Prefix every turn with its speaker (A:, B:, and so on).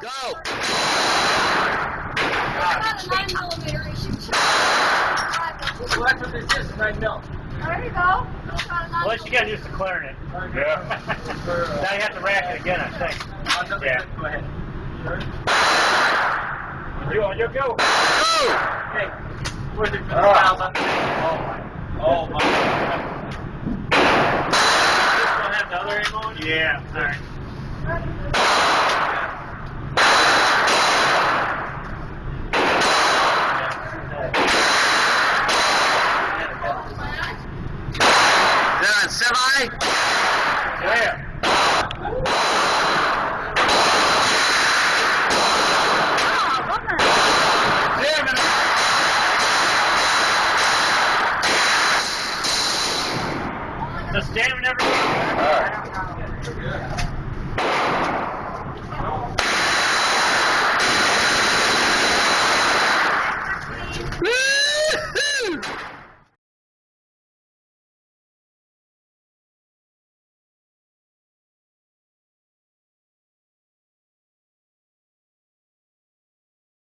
A: Go!
B: About a 9mm, you should check.
C: Well, that's what this is, 9 mil.
B: There you go.
D: Well, you got used to clearing it.
C: Yeah.
D: Now you have to rack it again, I think. Yeah.
C: Go ahead.
D: You on your go.
A: Go!
C: Hey, where's it for the miles on? Oh my. This one have the other ammo in it?
D: Yeah, alright.
A: Is that on semi?
D: Yeah. Just jamming everything.
A: Alright.